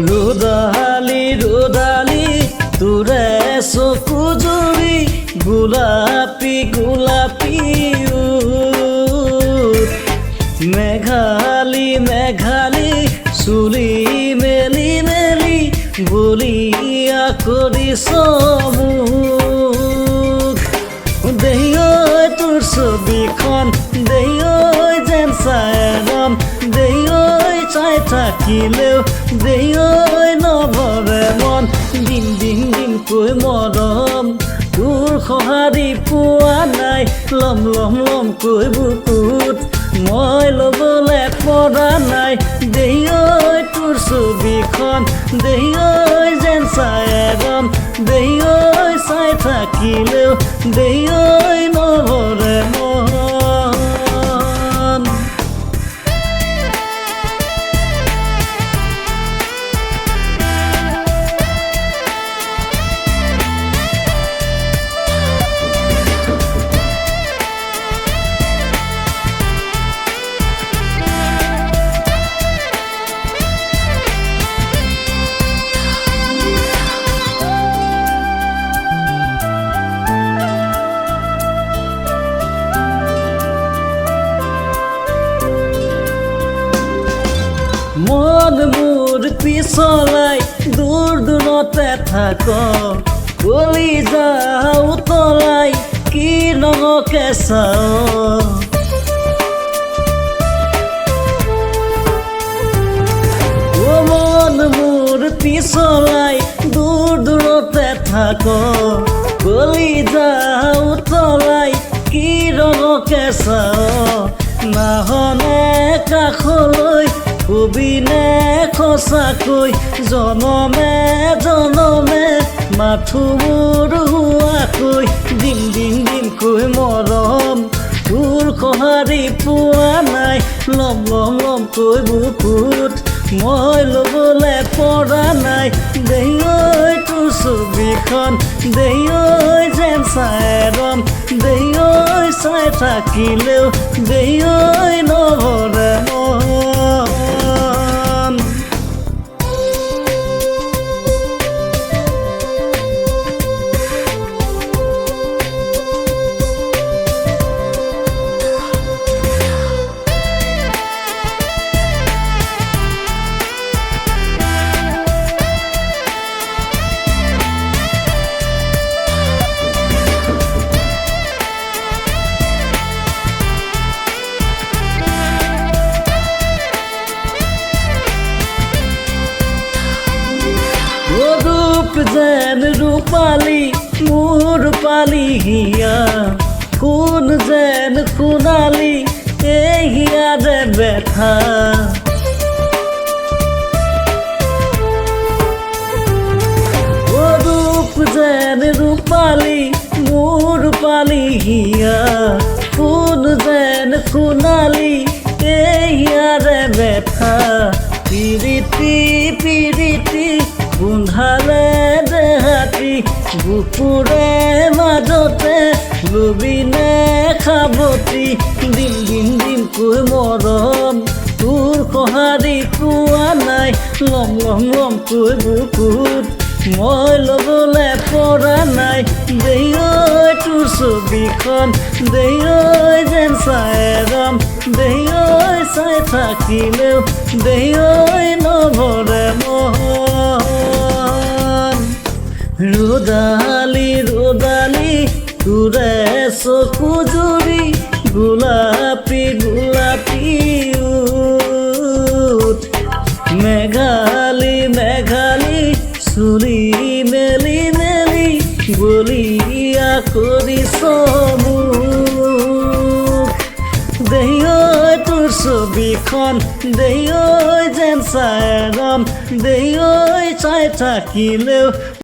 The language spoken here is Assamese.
ৰুদালি ৰুদালি তোৰে চকু জুৰি গোলাপী গোলাপী মেঘালী মেঘালী চুলি মেলি মেলি বলিয়া কৰিছ মোক দেহি ঐ তোৰ ছবিখন দেহি ঐ যেন চায়ৰাম দেহি ঐ চাই থাকিলেও দেহি ঐ নভৰে মন দিন দিন দিনকৈ মৰম তোৰ সঁহাৰি পোৱা নাই লম লম লমকৈ বুকুত মই ল'বলে পৰা নাই দেহি ঐ তোৰ ছবিখন দেহি ঐ যেন চায়ৰাম দেহি ঐ চাই থাকিলেও দেহি ঐ নভৰে মন মন মোৰ পিছলাই দূৰ দূৰতে থাক কলিজা উতলাই কি নমকে চাও মন মোৰ পিছলাই দূৰ দূৰতে থাক কলিজা উতলাই কি ৰঙকে চাও নাহনে কাষলৈ কবিনে সঁচাকৈ জনমে জনমে মাথো মোৰ হোৱাকৈ দিন দিন দিনকৈ মৰম তোৰ সঁহাৰি পোৱা নাই লম লম লমকৈ বুকুত মই ল'বলে পৰা নাই দেহি ঐ তোৰ ছবিখন দেহি ঐ যেন চায়ৰাম দেহি ঐ চাই থাকিলেও দেহি ঐ নভৰে মন ৰূপ যেন ৰূপালী মোৰ পালি হিয়া কোন যেন সোণালী এই হিয়াৰে বেথা ৰূপ যেন ৰূপালী মোৰ পালি হিয়া কোন যেন সোণালী এই হিয়াৰে বেথা পিৰিতি পিৰিতি গোন্ধালে দেহাতি বুকুৰে মাজতে লবিনে খাবতি দিন দিন দিনকৈ মৰম তোৰ সঁহাৰি পোৱা নাই লম লম লমকৈ বুকুত মই ল'বলে পৰা নাই দেহি ঐ তোৰ ছবিখন দেহি ঐ যেন চায়ৰাম দেহি ঐ চাই থাকিলেও দেহি ঐ নভৰে মন ৰুদালি ৰুদালি তোৰে চকু জুৰি গোলাপী গোলাপী মেঘালী মেঘালী চুলি মেলি মেলি বলিয়া কৰিছ মোক দেহি ঐ তোৰ ছবিখন দেহি ঐ যেন চায়ৰাম দেহি ঐ চাই থাকিলেও